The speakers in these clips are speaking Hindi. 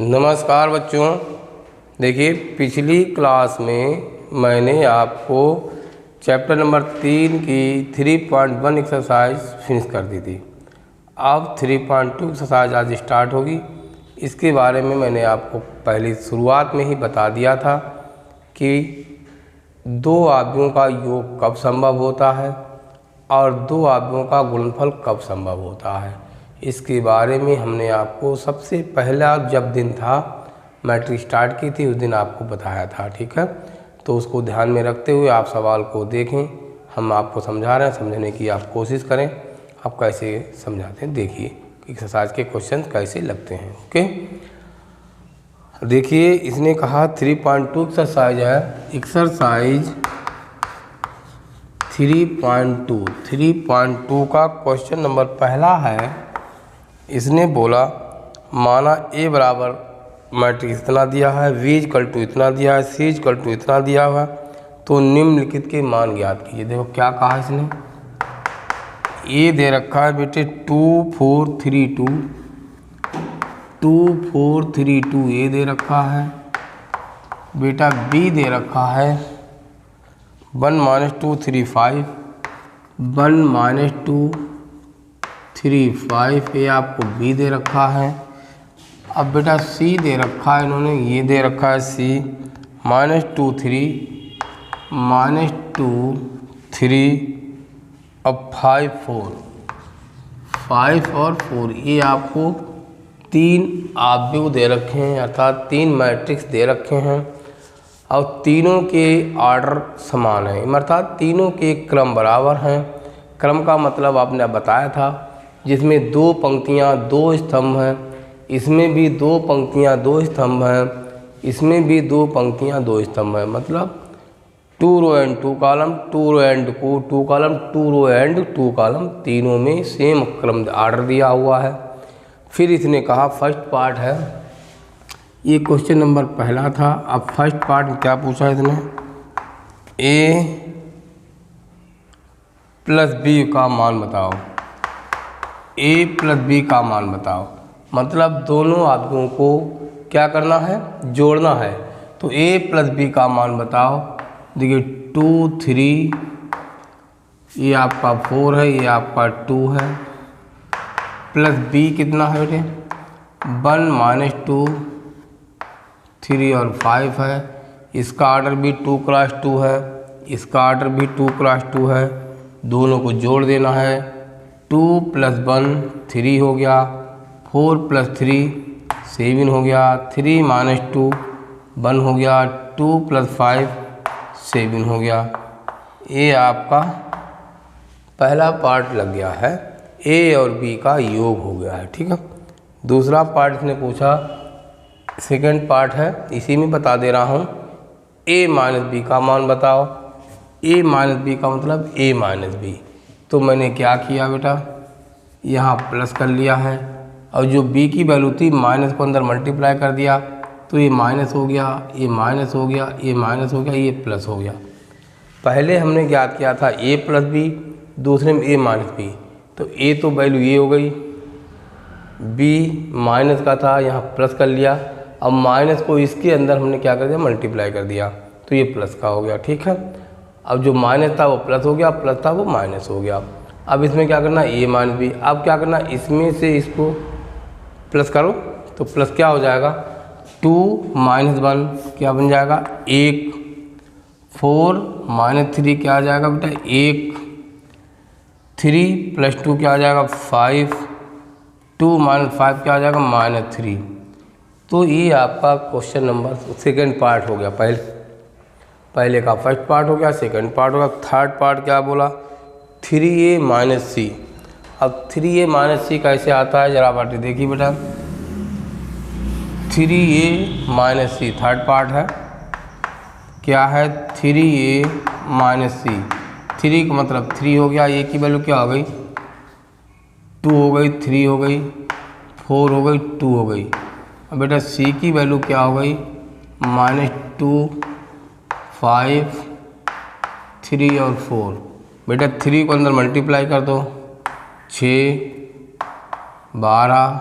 नमस्कार बच्चों। देखिए, पिछली क्लास में मैंने आपको चैप्टर नंबर 3 की 3.1 एक्सरसाइज फिनिश कर दी थी। अब 3.2 एक्सरसाइज आज स्टार्ट होगी। इसके बारे में मैंने आपको पहले शुरुआत में ही बता दिया था कि दो आव्यूहों का योग कब संभव होता है और दो आव्यूहों का गुणनफल कब संभव होता है। इसके बारे में हमने आपको सबसे पहला जब दिन था मैट्रिक स्टार्ट की थी उस दिन आपको बताया था। ठीक है, तो उसको ध्यान में रखते हुए आप सवाल को देखें। हम आपको समझा रहे हैं, समझने की आप कोशिश करें। आप कैसे समझाते हैं देखिए, एक्सरसाइज के क्वेश्चन कैसे लगते हैं। ओके, देखिए इसने कहा 3.2 एक्सरसाइज है। एक्सरसाइज 3.2 का क्वेश्चन नंबर पहला है। इसने बोला माना ए बराबर मैट्रिक्स इतना दिया है, v इक्वल टू इतना दिया है, c इक्वल टू इतना दिया हुआ है, तो निम्नलिखित के मान ज्ञात कीजिए। देखो क्या कहा इसने, ए दे रखा है बेटे 2 4 3 2 ए दे रखा है बेटा। b दे रखा है 1 - 2 3 5 1 - 2 3 5 ये आपको b दे रखा है। अब बेटा c दे रखा है इन्होंने, ये दे रखा है c -2 3 -2 3 अब 5 और 4 ये आपको तीन आव्यूह दे रखे हैं, अर्थात तीन मैट्रिक्स दे रखे हैं और तीनों के ऑर्डर समान हैं, अर्थात तीनों के क्रम बराबर हैं। क्रम का मतलब आपने बताया था, जिसमें दो पंक्तियां दो स्तंभ हैं, इसमें भी दो पंक्तियां दो स्तंभ हैं, इसमें भी दो पंक्तियां दो स्तंभ हैं। मतलब 2 row and 2 column, 2 row and 2 column, 2 row and 2 column, तीनों में सेम क्रम ऑर्डर दिया हुआ है। फिर इसने कहा फर्स्ट पार्ट है, ये क्वेश्चन नंबर पहला था। अब फर्स्ट पार्ट में क्या पूछा इसने, a प्लस b का मान बताओ। a प्लस b का मान बताओ, मतलब दोनों आव्यूहों को क्या करना है, जोड़ना है। तो a प्लस b का मान बताओ। देखिए 2 3 ये आपका 4 है, ये आपका 2 है, प्लस b कितना है बेटे 1 - 2 3 और 5 है। इसका ऑर्डर भी 2 क्रॉस 2 है, इसका ऑर्डर भी 2 क्रॉस 2 है। दोनों को जोड़ देना है। 2 + 1 3 हो गया, 4 + 3 7 हो गया, 3 - 2 1 हो गया, 2 + 5 7 हो गया। ये आपका पहला पार्ट लग गया है, a और b का योग हो गया है। ठीक है, दूसरा पार्ट इसने पूछा, सेकंड पार्ट है, इसी में बता दे रहा हूँ। a - b का मान बताओ। a - b का मतलब a - b। तो मैंने क्या किया बेटा, यहाँ प्लस कर लिया है और जो b की वैल्यू थी माइनस को अंदर मल्टीप्लाई कर दिया, तो ये माइनस हो गया, ये माइनस हो गया, ये माइनस हो गया, ये प्लस हो गया। पहले हमने ज्ञात किया था a + b, दूसरे में a - b। तो a तो वैल्यू ये हो गई, b माइनस का था यहाँ प्लस कर लिया, अब माइनस को इसके अंदर हमने क्या कर दिया, मल्टीप्लाई कर दिया, तो ये प्लस का हो गया। ठीक है, अब जो माइनस था वो प्लस हो गया, प्लस था वो माइनस हो गया। अब इसमें क्या करना, a - b। अब क्या करना, इसमें से इसको प्लस करो तो प्लस क्या हो जाएगा, 2 - 1 क्या बन जाएगा 1, 4 - 3 क्या आ जाएगा बेटा 1, 3 + 2 क्या आ जाएगा 5, 2 - 5 क्या आ जाएगा -3। तो ये आपका क्वेश्चन नंबर सेकंड पार्ट हो गया। पहले का फर्स्ट पार्ट हो गया, सेकंड पार्ट हो गया। थर्ड पार्ट क्या बोला, 3a - c। अब 3a - c कैसे आता है जरा बाटी देखिए बेटा। 3a - c थर्ड पार्ट है, क्या है 3a - c। 3 का मतलब 3 हो गया, a की वैल्यू क्या हो गई 2 हो गई, 3 हो गई, 4 हो गई, 2 हो गई। अब बेटा c की वैल्यू क्या हो गई -2 5 3 और 4। बेटा 3 को अंदर मल्टीप्लाई कर दो, 6 12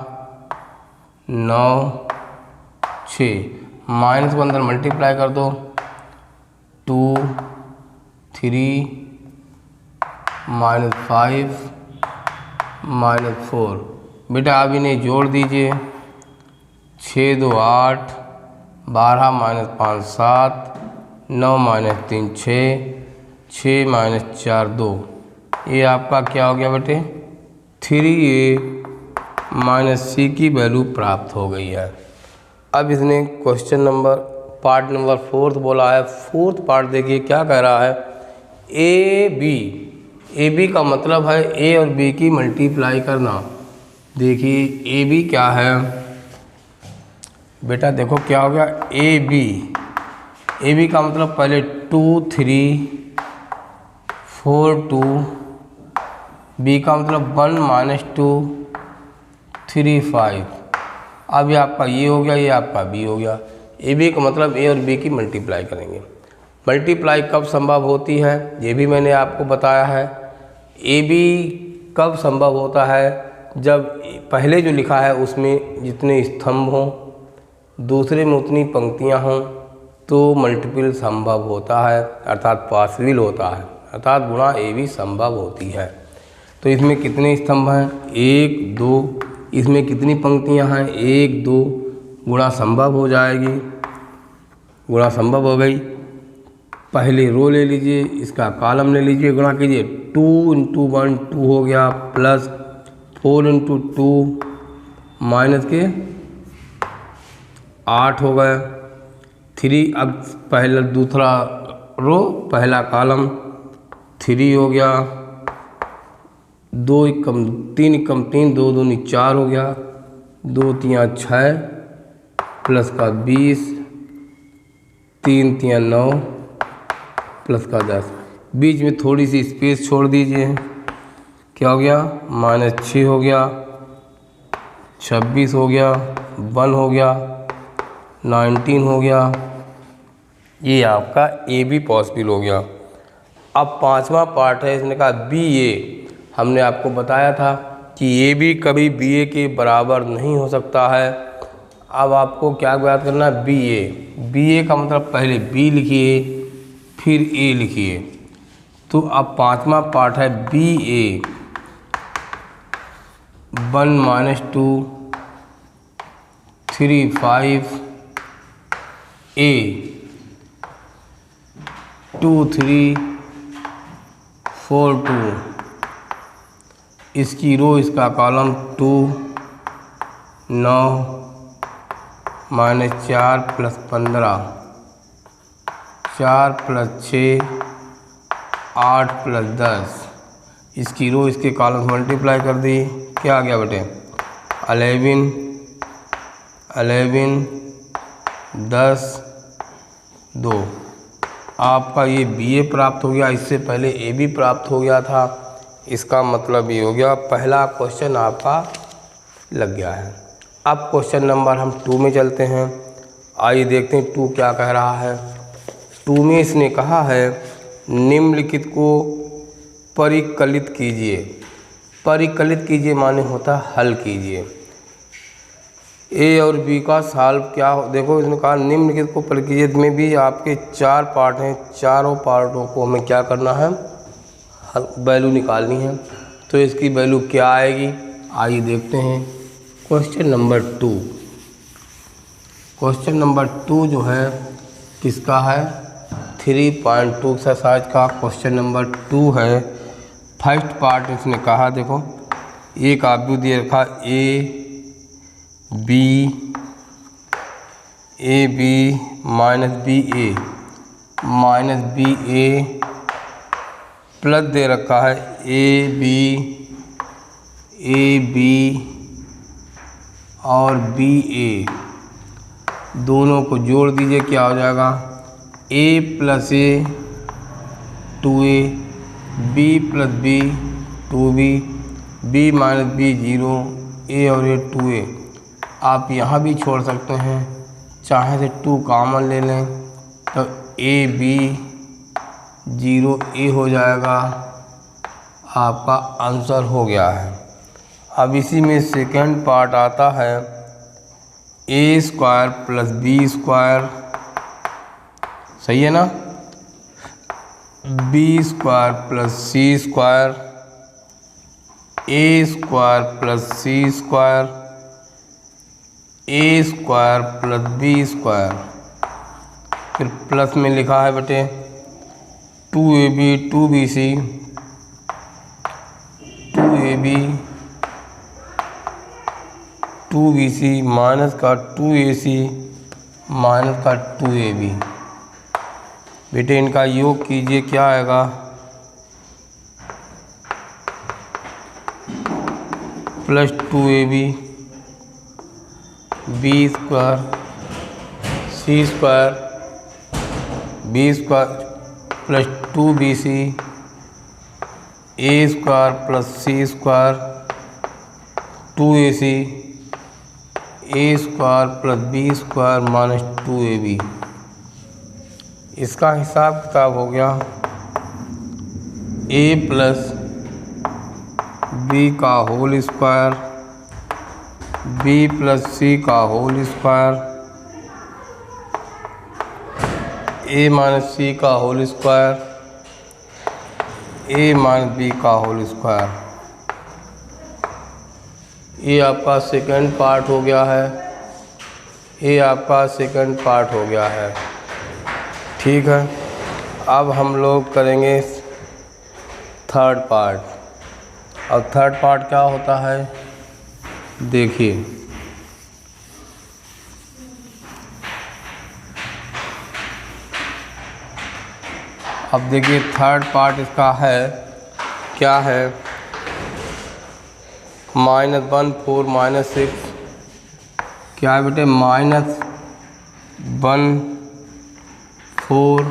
9 6 माइनस को अंदर मल्टीप्लाई कर दो 2 3 -5 -4। बेटा आप इन्हें जोड़ दीजिए 6 2 8 12 -5 7 9 -3 6 6 -4 2। ये आपका क्या हो गया बेटे 3a - c की वैल्यू प्राप्त हो गई है। अब इसने क्वेश्चन नंबर पार्ट नंबर 4 बोला है। 4th पार्ट देखिए क्या कह रहा है ए बी का मतलब है ए और बी की मल्टीप्लाई करना। देखिए ए बी क्या है बेटा, देखो क्या हो गया ए बी का मतलब पहले 2 3 4 2, बी का मतलब 1 - 2 3 5। अब ये आपका ये हो गया, ये आपका बी हो गया। ए बी का मतलब ए और बी की मल्टीप्लाई करेंगे। मल्टीप्लाई कब संभव होती है ये भी मैंने आपको बताया है। ए बी कब संभव होता है जब पहले जो लिखा है उसमें जितने स्तंभ हों, दूसरे में उतनी पंक्तियां हों, तो मल्टीपल संभव होता है, अर्थात पॉसिबल होता है, अर्थात गुणा ए बी संभव होती है। तो इसमें कितने स्तंभ हैं 1 2, इसमें कितनी पंक्तियां हैं 1 2, गुणा संभव हो जाएगी, गुणा संभव हो गई। पहले रो ले लीजिए, इसका कॉलम ले लीजिए, गुणा कीजिए 2 × 1 2 हो गया, प्लस 4 × 2 माइनस के 8 हो गए 3। अब पहला दूसरा रो पहला कॉलम 3 हो गया, 2 कम 3 कम 3 2 दूनी 4 हो गया, 2 3 6 प्लस का 20 3 3 9 प्लस का 10। बीच में थोड़ी सी स्पेस छोड़ दीजिए, क्या हो गया -6 हो गया, 26 हो गया, 1 हो गया, 19 हो गया। ये आपका ए बी पॉसिबल हो गया। अब 5वां पार्ट है, इसने कहा बी ए। हमने आपको बताया था कि ए बी कभी बी ए के बराबर नहीं हो सकता है। अब आपको क्या याद करना है बी ए का मतलब पहले बी लिखिए फिर ए लिखिए। तो अब 5वां पार्ट है बी ए 1 - 2 3 5 ए 2 3 4 2। इसकी रो इसका कॉलम 2 9 -4 प्लस 15 4 प्लस 6 8 प्लस 10। इसकी रो इसके कॉलम मल्टीप्लाई कर दी, क्या आ गया बेटे 11 10 2। आपका ये बी ए प्राप्त हो गया, इससे पहले ए बी प्राप्त हो गया था। इसका मतलब ये हो गया पहला क्वेश्चन आपका लग गया है। अब क्वेश्चन नंबर हम 2 में चलते हैं। आइए देखते हैं 2 क्या कह रहा है। 2 में इसने कहा है निम्नलिखित को परिकलित कीजिए। परिकलित कीजिए माने होता है हल कीजिए। ए और बी का सॉल्व क्या हो, देखो इसने कहा निम्नलिखित को परिकलित कीजिए। इसमें भी आपके 4 पार्ट हैं, चारों पार्टों को हमें क्या करना है वैल्यू निकालनी है। तो इसकी वैल्यू क्या आएगी आइए देखते हैं। क्वेश्चन नंबर 2, क्वेश्चन नंबर 2 जो है किसका है 3.2 एक्सरसाइज का क्वेश्चन नंबर 2 है। फर्स्ट पार्ट इसने कहा देखो एक आव्यूह दिए रखा A B minus B A plus दे रखा है ए बी और बी ए, दोनों को जोड़ दीजिए क्या हो जाएगा a + a 2a, b + b 2b, b - b 0, a और a 2a। आप यहाँ भी छोड़ सकते हैं, चाहे तो 2 कॉमन ले लें तो a b 0 a हो जाएगा। आपका आंसर हो गया है। अब इसी में सेकंड पार्ट आता है ए स्क्वायर प्लस बी स्क्वायर, सही है ना, B square plus C square, ए स्क्वायर प्लस सी स्क्वायर, ए स्क्वायर प्लस बी स्क्वायर, फिर प्लस में लिखा है बेटे 2ab 2bc 2ab 2bc minus का 2ac माइनस का 2ab। बेटे इनका योग कीजिए, क्या आएगा, plus 2ab B square C square B square plus 2bc A square plus C square 2ac A square plus B square minus 2ab। इसका हिसाब किताब हो गया a प्लस बी का whole square B plus C का whole square A minus C का whole square A minus B का होल स्क्वायर। ये आपका सेकंड पार्ट हो गया है, ये आपका सेकंड पार्ट हो गया है। ठीक है, अब हम लोग करेंगे थर्ड पार्ट। और थर्ड पार्ट क्या होता है देखिए, अब देखिए थर्ड पार्ट इसका है, क्या है, -1 4 -6, क्या है बेटे, -1 4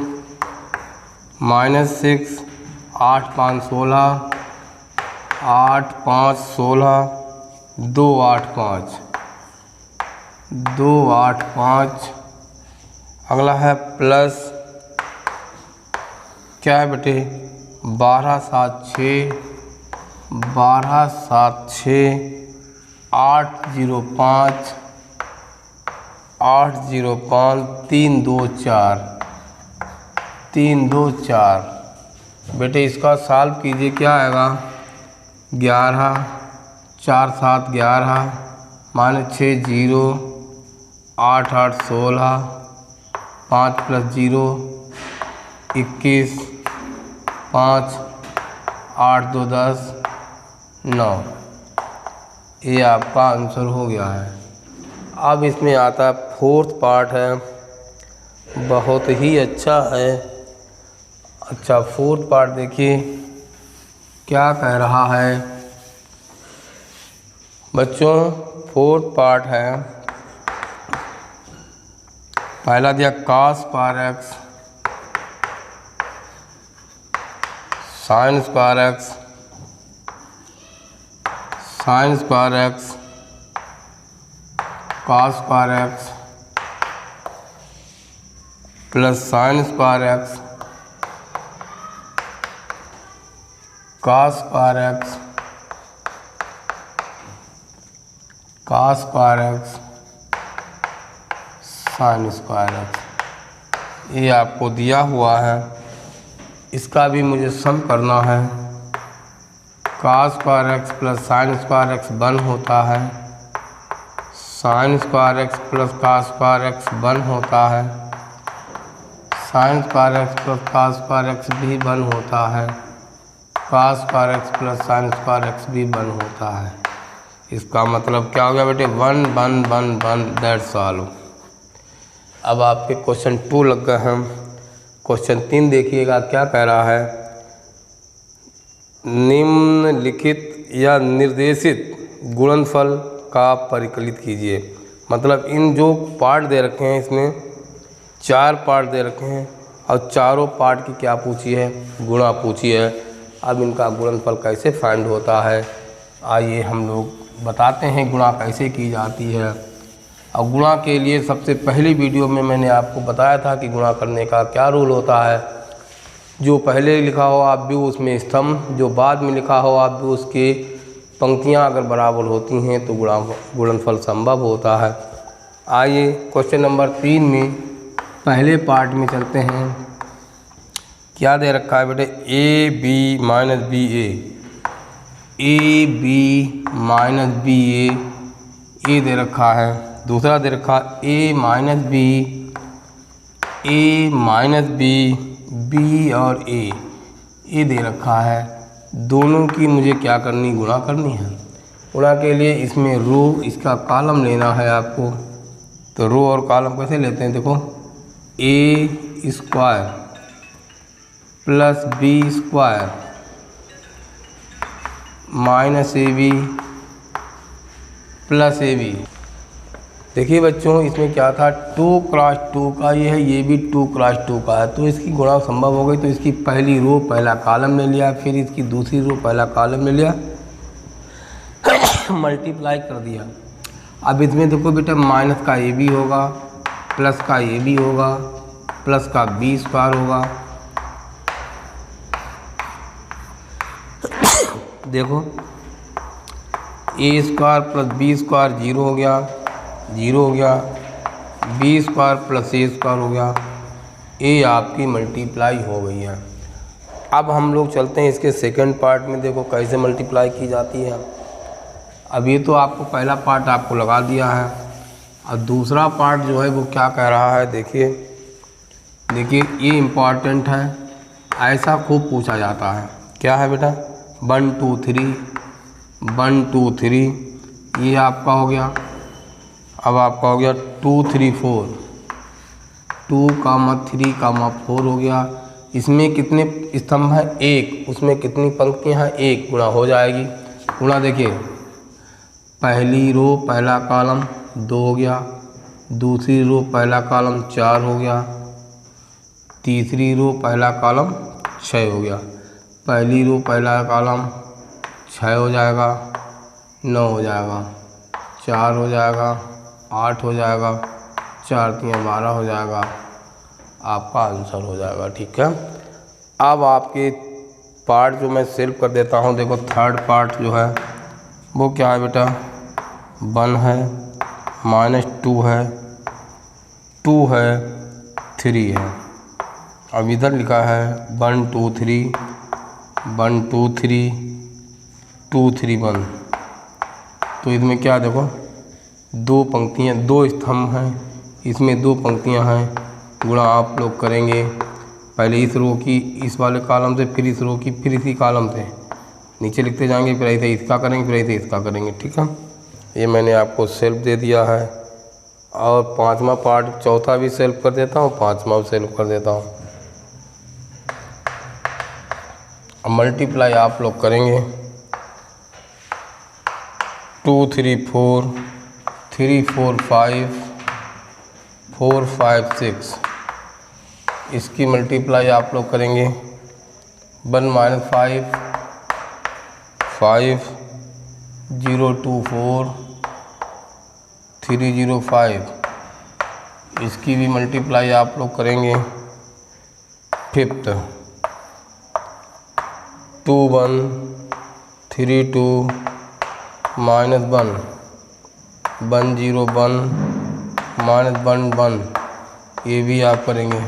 -6 8 5 16 8 5 16 2 8 5 2 8 5। अगला है प्लस, क्या है बेटे, 12 7 6 12 7 6 8 0 5 8 0 5 3 2 4 3 2 4। बेटे इसका सॉल्व कीजिए, क्या आएगा, 11 4 7 11 -6 0 8 8 16 5 + 0 21 5 8 2 10 9। ये आपका आंसर हो गया है। अब इसमें आता है फोर्थ पार्ट है, बहुत ही अच्छा है। अच्छा फोर्थ पार्ट देखिए क्या कह रहा है बच्चों। फोर्थ पार्ट है, पहला दिया cos square x sin square x sin square x cos square x plus sin square x cos square x cos square x sin square x। ये आपको दिया हुआ है, इसका भी मुझे सम करना है। cos square x plus sin square x 1 होता है, sin square x plus cos square x 1 होता है, sin square x plus cos square x भी 1 होता है, cos square x plus sin square x भी 1 होता है। इसका मतलब क्या हो गया बेटे, 1 1 1 1 दैट्स ऑल। अब आपके क्वेश्चन 2 लग गए हैं। क्वेश्चन 3 देखिएगा क्या कह रहा है, निम्नलिखित या निर्देशित गुणनफल का परिकलित कीजिए। मतलब इन जो पार्ट दे रखे हैं, इसमें 4 पार्ट दे रखे हैं और चारों पार्ट की क्या पूछी है, गुणा पूछी है। अब इनका गुणनफल कैसे फाइंड होता है, आइए हम लोग बताते हैं गुणा कैसे की जाती है। और गुणा के लिए सबसे पहली वीडियो में मैंने आपको बताया था कि गुणा करने का क्या रूल होता है। जो पहले लिखा हो आप भी उसमें स्तंभ, जो बाद में लिखा हो आप भी उसके पंक्तियां अगर बराबर होती हैं तो गुणनफल संभव होता है। आइए क्वेश्चन नंबर 3 में पहले पार्ट में चलते हैं। क्या दे रखा है बेटे, ए बी माइनस बी ए दे रखा है। दूसरा दे रखा ए माइनस बी बी और ए दे रखा है। दोनों की मुझे क्या करनी, गुणा करनी है। गुणा के लिए इसमें रो, इसका कॉलम लेना है आपको। तो रो और कॉलम कैसे लेते हैं, देखो A square plus B square minus A B plus A B. देखिए बच्चों, इसमें क्या था, 2 क्रॉस 2 का ये है, ये भी 2 क्रॉस 2 का है। तो इसकी गुणा संभव हो गई। तो इसकी पहली रो पहला कॉलम ले लिया, फिर इसकी दूसरी रो पहला कॉलम ले लिया, मल्टीप्लाई कर दिया। अब इसमें देखो बेटा, माइनस का ए बी होगा, प्लस का ए बी होगा, प्लस का बी स्क्वायर होगा। देखो A square plus B square 0 हो गया, बी स्क्वायर प्लस ए स्क्वायर हो गया। ए आपकी मल्टीप्लाई हो गई है। अब हम लोग चलते हैं इसके सेकंड पार्ट में। देखो कैसे मल्टीप्लाई की जाती है। अब ये तो आपको पहला पार्ट आपको लगा दिया है। और दूसरा पार्ट जो है वो क्या कह रहा है, देखिए ये इम्पॉर्टेंट है, ऐसा खूब पूछा जाता है। क्या है बेटा, 1 2 3 ये आपका हो गया। अब आपका हो गया 2 3 4, 2, 3, 4 हो गया। इसमें कितने स्तंभ हैं, 1। उसमें कितनी पंक्तियां हैं, 1। गुणा हो जाएगी। गुणा देखिए, पहली रो पहला कॉलम 2 हो गया, दूसरी रो पहला कॉलम 4 हो गया, तीसरी रो पहला कॉलम 6 हो गया। पहली रो पहला कॉलम 6 हो जाएगा, 9 हो जाएगा, 4 हो जाएगा, 8 हो जाएगा, 4 3 12 हो जाएगा। आपका आंसर हो जाएगा। ठीक है। अब आपके पार्ट जो मैं सेव कर देता हूँ। देखो थर्ड पार्ट जो है वो क्या है बेटा, 1 है, -2 है, 2 है, 3 है। अब इधर लिखा है 1 2 3 1 2 3 2 3 1। तो इसमें क्या देखो, 2 पंक्तियाँ, 2 स्तंभ हैं, इसमें 2 पंक्तियाँ हैं। गुणा आप लोग करेंगे पहले इस रो की इस वाले कॉलम से, फिर इस रो की, फिर इसी कॉलम से नीचे लिखते जाएंगे, फिर ऐसे इसका करेंगे, फिर ऐसे इसका करेंगे। ठीक है। ये मैंने आपको सेल्फ दे दिया है। और 5वां पार्ट, चौथा भी सेल्फ कर देता हूँ, 5वां भी सेल्फ कर देता हूँ। अब मल्टीप्लाई आप लोग करेंगे, 2 3 4 3 4 5 4 5 6। इसकी मल्टीप्लाई आप लोग करेंगे, 1 - 5 5 0 2 4 3 0 5। इसकी भी मल्टीप्लाई आप लोग करेंगे, 5th 2 1 3 2 -1 1 0 1 -1 1। ये भी आप करेंगे।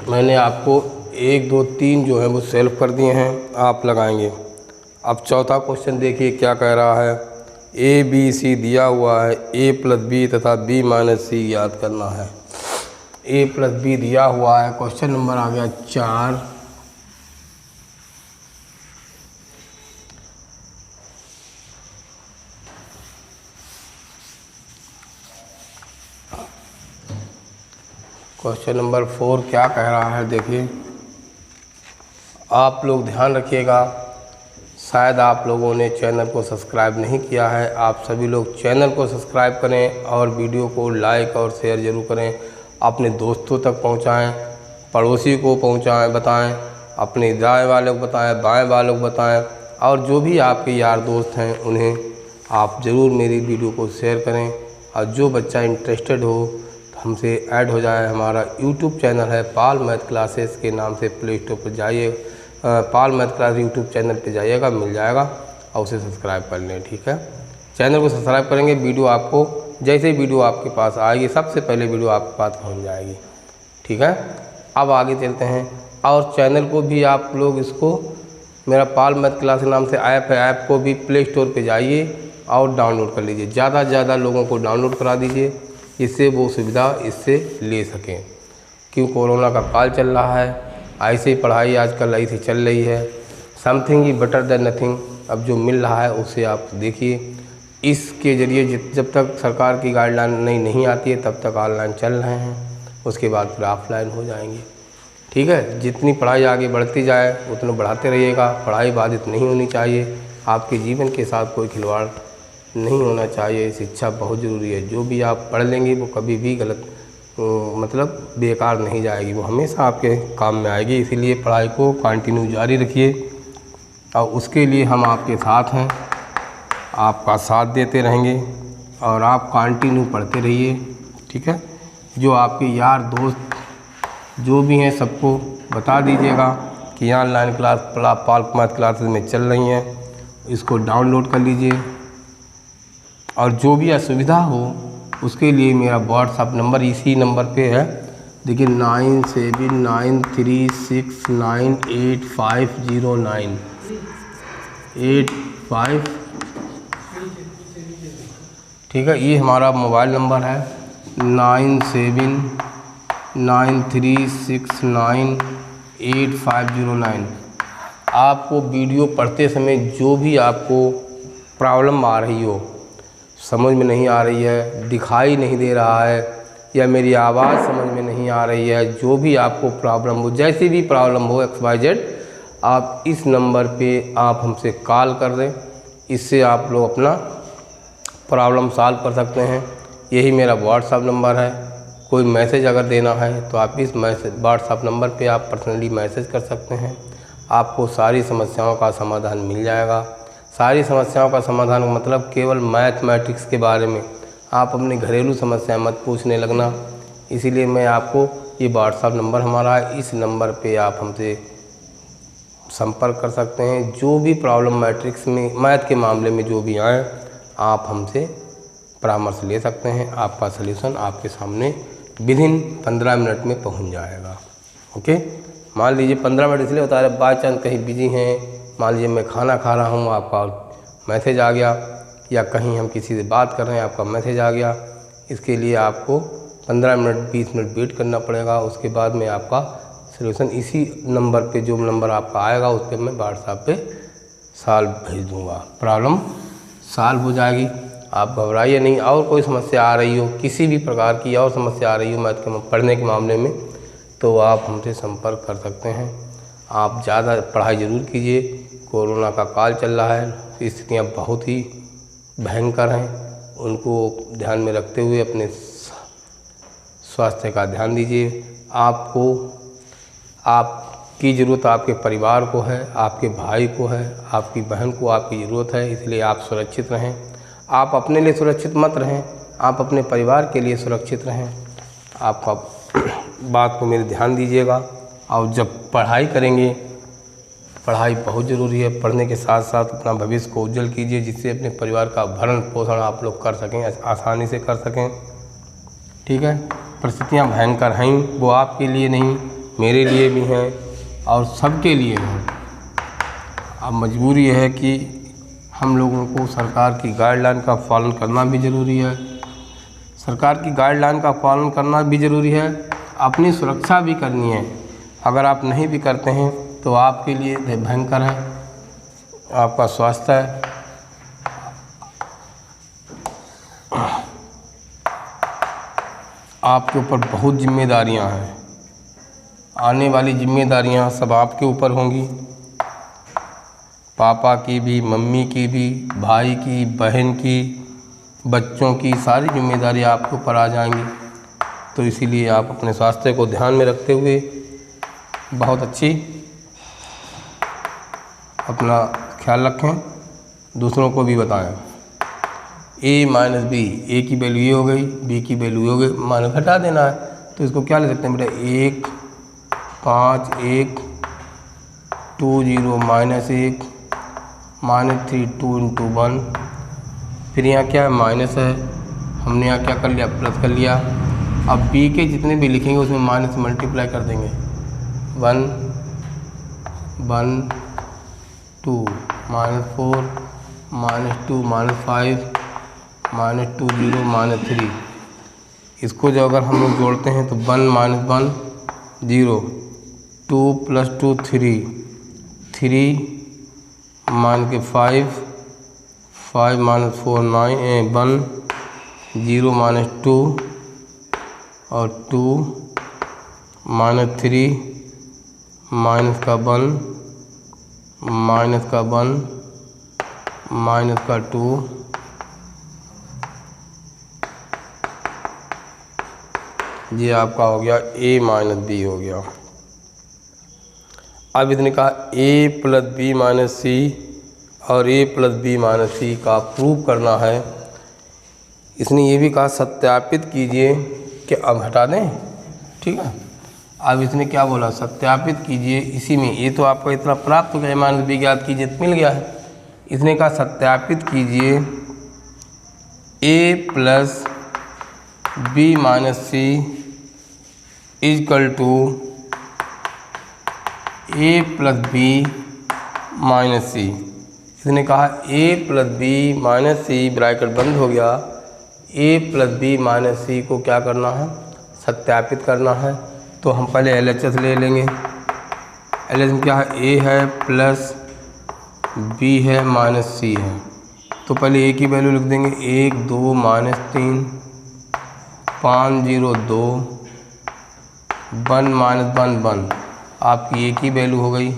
मैंने आपको 1 2 3 जो है वो सेल्फ कर दिए हैं, आप लगाएंगे। अब चौथा क्वेश्चन देखिए क्या कह रहा है। ए बी सी दिया हुआ है, ए प्लस बी तथा बी माइनस सी याद करना है। ए प्लस बी दिया हुआ है। क्वेश्चन नंबर आ गया 4। क्वेश्चन नंबर 4 क्या कह रहा है, देखिए आप लोग ध्यान रखिएगा। शायद आप लोगों ने चैनल को सब्सक्राइब नहीं किया है। आप सभी लोग चैनल को सब्सक्राइब करें और वीडियो को लाइक और शेयर ज़रूर करें। अपने दोस्तों तक पहुंचाएं, पड़ोसी को पहुंचाएं, बताएं, अपने दाएं वालों को बताएं, बाएं वालों को बताएं, और जो भी आपके यार दोस्त हैं उन्हें आप ज़रूर मेरी वीडियो को शेयर करें। और जो बच्चा इंटरेस्टेड हो हमसे ऐड हो जाए। हमारा यूट्यूब चैनल है पाल मैथ क्लासेस के नाम से, प्ले स्टोर पर जाइए, पाल मैथ क्लास यूट्यूब चैनल पे जाइएगा, मिल जाएगा और उसे सब्सक्राइब कर लें। ठीक है। चैनल को सब्सक्राइब करेंगे। वीडियो आपको जैसे वीडियो आपके पास आएगी सबसे पहले वीडियो आपके पास पहुंच जाएगी। ठीक है, अब आगे चलते हैं। और चैनल को भी आप लोग इसको मेरा पाल मैथ क्लास के नाम से ऐप है, ऐप को भी प्ले स्टोर पे जाइए और डाउनलोड कर लीजिए। ज़्यादा से ज़्यादा लोगों को डाउनलोड करा दीजिए, इससे वो सुविधा इससे ले सकें। क्यों, कोरोना का काल चल रहा है, ऐसे ही पढ़ाई आजकल ऐसी चल रही है। समथिंग ही बेटर देन नथिंग। अब जो मिल रहा है उससे आप देखिए। इसके ज़रिए जब तक सरकार की गाइडलाइन नहीं आती है तब तक ऑनलाइन चल रहे हैं, उसके बाद फिर ऑफलाइन हो जाएंगे। ठीक है, जितनी पढ़ाई आगे बढ़ती जाए उतना बढ़ाते रहिएगा। पढ़ाई बाधित नहीं होनी चाहिए, आपके जीवन के साथ कोई खिलवाड़ नहीं होना चाहिए। शिक्षा बहुत ज़रूरी है। जो भी आप पढ़ लेंगे वो कभी भी गलत मतलब बेकार नहीं जाएगी, वो हमेशा आपके काम में आएगी। इसीलिए पढ़ाई को कंटिन्यू जारी रखिए और उसके लिए हम आपके साथ हैं, आपका साथ देते रहेंगे और आप कंटिन्यू पढ़ते रहिए। ठीक है, जो आपके यार दोस्त जो भी हैं सबको बता दीजिएगा कि ऑनलाइन क्लास पाल मैथ क्लासेस में चल रही हैं, इसको डाउनलोड कर लीजिए। और जो भी असुविधा हो उसके लिए मेरा व्हाट्सअप नंबर इसी नंबर पे है, देखिए 9793698509 ठीक है, ये हमारा मोबाइल नंबर है 9793698509। आपको वीडियो पढ़ते समय जो भी आपको प्रॉब्लम आ रही हो, समझ में नहीं आ रही है, दिखाई नहीं दे रहा है या मेरी आवाज़ समझ में नहीं आ रही है, जो भी आपको प्रॉब्लम हो, जैसी भी प्रॉब्लम हो XYZ, आप इस नंबर पे आप हमसे कॉल कर दें। इससे आप लोग अपना प्रॉब्लम सॉल्व कर सकते हैं। यही मेरा व्हाट्सअप नंबर है। कोई मैसेज अगर देना है तो आप इस व्हाट्सअप नंबर पे आप पर्सनली मैसेज कर सकते हैं। आपको सारी समस्याओं का समाधान मिल जाएगा। सारी समस्याओं का समाधान मतलब केवल मैथमेटिक्स के बारे में, आप अपनी घरेलू समस्याएं मत पूछने लगना। इसीलिए मैं आपको ये व्हाट्सअप नंबर हमारा है, इस नंबर पे आप हमसे संपर्क कर सकते हैं। जो भी प्रॉब्लम मैट्रिक्स में मैथ के मामले में जो भी आए, आप हमसे परामर्श ले सकते हैं। आपका सलूशन आपके सामने विदिन 15 मिनट में पहुंच जाएगा। ओके, मान लीजिए 15 मिनट इसलिए होता है बाई चांस कहीं बिजी हैं, मान लीजिए मैं खाना खा रहा हूँ, आपका मैसेज आ गया, या कहीं हम किसी से बात कर रहे हैं आपका मैसेज आ गया, इसके लिए आपको 15 मिनट 20 मिनट वेट करना पड़ेगा। उसके बाद में आपका सलूशन इसी नंबर पे, जो नंबर आपका आएगा उस पर मैं व्हाट्सएप पे सॉल्व भेज दूँगा, प्रॉब्लम सॉल्व हो जाएगी। आप घबराइए नहीं। और कोई समस्या आ रही हो, किसी भी प्रकार की और समस्या आ रही हो मैथ के पढ़ने के मामले में, तो आप हमसे संपर्क कर सकते हैं। आप ज़्यादा पढ़ाई ज़रूर कीजिए। कोरोना का काल चल रहा है, स्थितियाँ बहुत ही भयंकर हैं, उनको ध्यान में रखते हुए अपने स्वास्थ्य का ध्यान दीजिए। आपकी ज़रूरत आपके परिवार को है, आपके भाई को है, आपकी बहन को आपकी ज़रूरत है, इसलिए आप सुरक्षित रहें। आप अपने लिए सुरक्षित मत रहें, आप अपने परिवार के लिए सुरक्षित रहें। आपका बात को मेरे ध्यान दीजिएगा। और जब पढ़ाई करेंगे, पढ़ाई बहुत ज़रूरी है, पढ़ने के साथ साथ अपना भविष्य को उज्जवल कीजिए, जिससे अपने परिवार का भरण पोषण आप लोग कर सकें, आसानी से कर सकें। ठीक है, परिस्थितियाँ भयंकर हैं, वो आपके लिए नहीं मेरे लिए भी हैं और सबके लिए हैं। अब मजबूरी है कि हम लोगों को सरकार की गाइडलाइन का पालन करना भी ज़रूरी है। सरकार की गाइडलाइन का पालन करना भी ज़रूरी है, अपनी सुरक्षा भी करनी है। अगर आप नहीं भी करते हैं तो आपके लिए भयंकर है, आपका स्वास्थ्य है। आपके ऊपर बहुत जिम्मेदारियां हैं, आने वाली जिम्मेदारियां सब आपके ऊपर होंगी, पापा की भी, मम्मी की भी, भाई की, बहन की, बच्चों की, सारी जिम्मेदारी आपके ऊपर आ जाएंगी। तो इसीलिए आप अपने स्वास्थ्य को ध्यान में रखते हुए बहुत अच्छी अपना ख्याल रखें, दूसरों को भी बताएं। a माइनस बी, ए की वैल्यू ये हो गई, बी की वैल्यू ये हो गई, माइनस घटा देना है तो इसको क्या ले सकते हैं बेटा, 1 5 1 2 0 -1 -3 2 × 1 फिर यहाँ क्या है माइनस है, हमने यहाँ क्या कर लिया प्लस कर लिया। अब b के जितने भी लिखेंगे उसमें माइनस मल्टीप्लाई कर देंगे। 1 1 2 -4 -2 -5 -2 0 -3। इसको जो अगर हम लोग जोड़ते हैं तो 1 - 1 0, 2 + 2 3 3 मान के 5 5 - 4 9 1 0 -2 और 2 -3 माइनस का 1 माइनस का 1 माइनस का 2 ये आपका हो गया a - b हो गया। अब इसने कहा a + b - c और a + b - c का प्रूव करना है। इसने ये भी कहा सत्यापित कीजिए कि अब हटा दें, ठीक है। अब इसने क्या बोला सत्यापित कीजिए, इसी में ये तो आपको इतना प्राप्त हो गया a - b ज्ञात कीजिए तो मिल गया है। इसने कहा सत्यापित कीजिए a + b - c = a + b - c। इसने कहा a + b - c ब्रैकेट बंद हो गया, a + b - c को क्या करना है सत्यापित करना है। तो हम पहले LHS ले लेंगे। LHS में क्या है a है प्लस b है माइनस c है। तो पहले a की वैल्यू लिख देंगे 1 2 -3 5 0 2 1 -1 1 आपकी a की वैल्यू हो गई।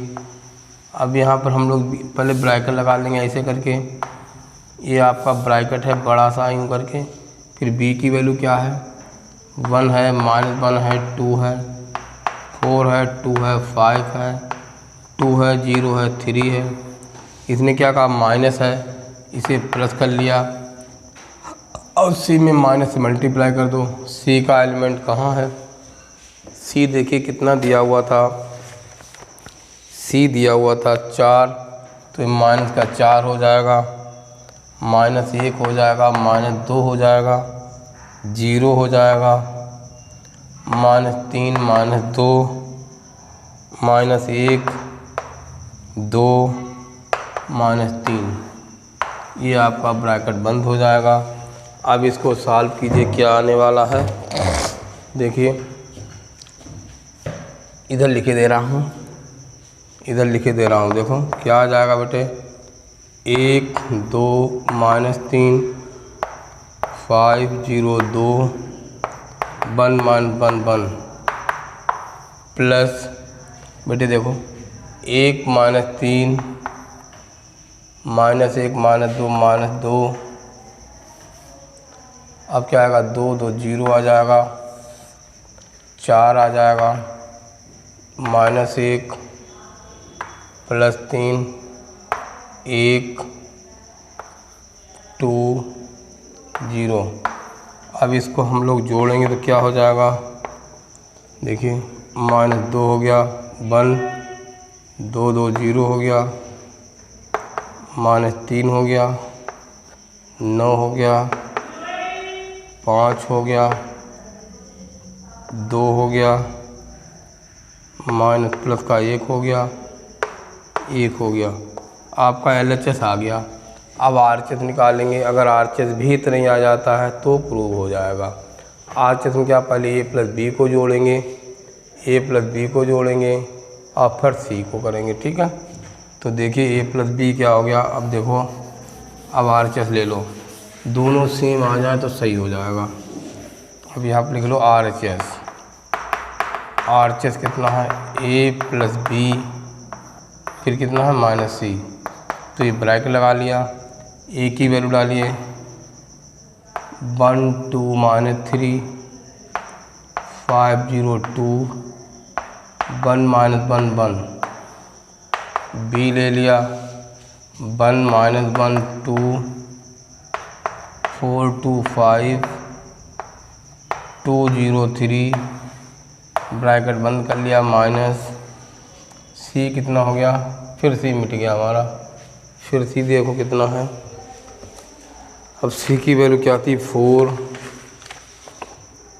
अब यहाँ पर हम लोग पहले ब्रैकेट लगा लेंगे ऐसे करके, ये आपका ब्रैकेट है बड़ा सा यूँ करके। फिर b की वैल्यू क्या है 1 है -1 है 2 है 4 है 2 है 5 है 2 है 0 है 3 है। इसने क्या कहा माइनस है, इसे प्लस कर लिया और c में माइनस से मल्टीप्लाई कर दो। c का एलिमेंट कहाँ है, c देखिए कितना दिया हुआ था, c दिया हुआ था 4, तो माइनस का 4 हो जाएगा, -1 हो जाएगा, -2 हो जाएगा, 0 हो जाएगा, -3 -2 -1 2 -3। ये आपका ब्रैकेट बंद हो जाएगा। अब इसको सॉल्व कीजिए क्या आने वाला है, देखिए इधर लिखे दे रहा हूँ, इधर लिखे दे रहा हूँ, देखो क्या आ जाएगा बेटे 1 2 -3 5 0 2 1 -1 1 प्लस बेटे देखो 1 -3 -1 -2 -2। अब क्या आएगा 2 2 0 आ जाएगा, 4 आ जाएगा, -1 + 3 1 2 0। अब इसको हम लोग जोड़ेंगे तो क्या हो जाएगा, देखिए -2 हो गया 1 2 2 0 हो गया, -3 हो गया 9 हो गया, 5 हो गया, 2 हो गया, माइनस प्लस का 1 हो गया, 1 हो गया। आपका LHS आ गया। अब RHS निकालेंगे। अगर RHS भी इतना ही आ जाता है तो प्रूव हो जाएगा। RHS में क्या पहले a + b को जोड़ेंगे, a + b को जोड़ेंगे और फिर c को करेंगे, ठीक है। तो देखिए a + b क्या हो गया। अब देखो अब RHS ले लो, दोनों सेम आ जाए तो सही हो जाएगा। अब यहाँ पर लिख लो RHS। RHS कितना है a + b फिर कितना है -c। तो ये ब्रैकेट लगा लिया, a की वैल्यू डालिए 1 2 -3 5 0 2 1 -1 1। b ले लिया 1 -1 2 4 2 5 2 0 3। ब्रैकेट बंद कर लिया, माइनस c कितना हो गया, फिर c मिट गया हमारा। फिर c देखो कितना है, अब सी की वैल्यू क्या थी 4,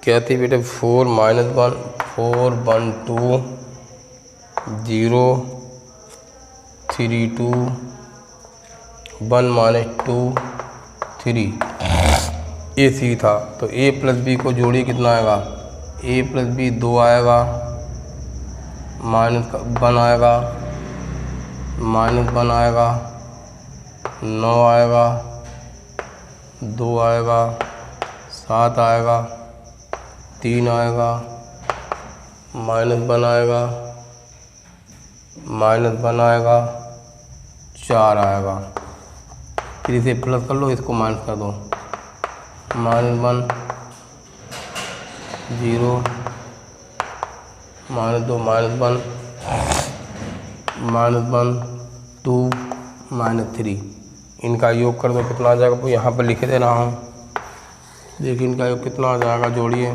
क्या थी बेटे 4 - 1 4 1 2 0 3 2 1 - 2 3, ये सी था। तो a प्लस बी को जोड़िए कितना आएगा, a प्लस बी 2 आएगा, -1 आएगा, -1 आएगा, 9 आएगा, 2 आएगा, 7 आएगा, 3 आएगा, -1 आएगा, -1 आएगा, 4 आएगा। फिर इसे प्लस कर लो, इसको माइनस कर दो, -1 0 -2 -1 -2 -3, इनका योग कर दो कितना आ जाएगा, तो यहाँ पर लिख दे रहा हूँ। देखिए इनका योग कितना आ जाएगा, जोड़िए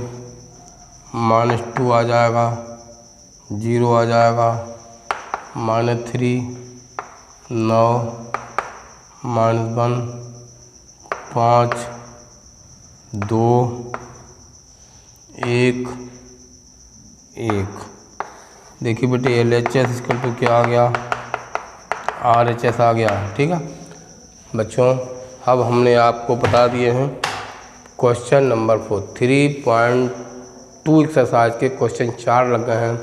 -2 आ जाएगा, 0 आ जाएगा, -3 9 -1 5 2 1 1। देखिए बेटे LHS इसका तो क्या आ गया, RHS आ गया। ठीक है बच्चों, अब हमने आपको बता दिए हैं क्वेश्चन नंबर 4 3.2 एक्सरसाइज के क्वेश्चन 4 लग गए हैं।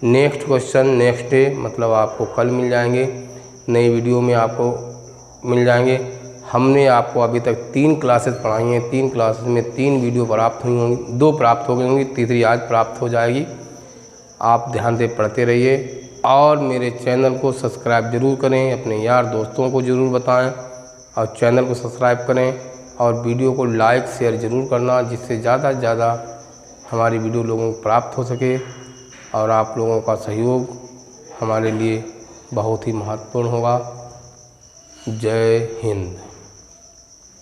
नेक्स्ट क्वेश्चन नेक्स्ट डे मतलब आपको कल मिल जाएंगे, नई वीडियो में आपको मिल जाएंगे। हमने आपको अभी तक 3 क्लासेस पढ़ाई हैं, 3 क्लासेस में 3 वीडियो प्राप्त हुई होंगी, 2 प्राप्त हो गई होंगी, तीसरी आज प्राप्त हो जाएगी। आप ध्यान से पढ़ते रहिए और मेरे चैनल को सब्सक्राइब ज़रूर करें, अपने यार दोस्तों को ज़रूर बताएं और चैनल को सब्सक्राइब करें और वीडियो को लाइक शेयर ज़रूर करना, जिससे ज़्यादा से ज़्यादा हमारी वीडियो लोगों को प्राप्त हो सके। और आप लोगों का सहयोग हमारे लिए बहुत ही महत्वपूर्ण होगा। जय हिंद।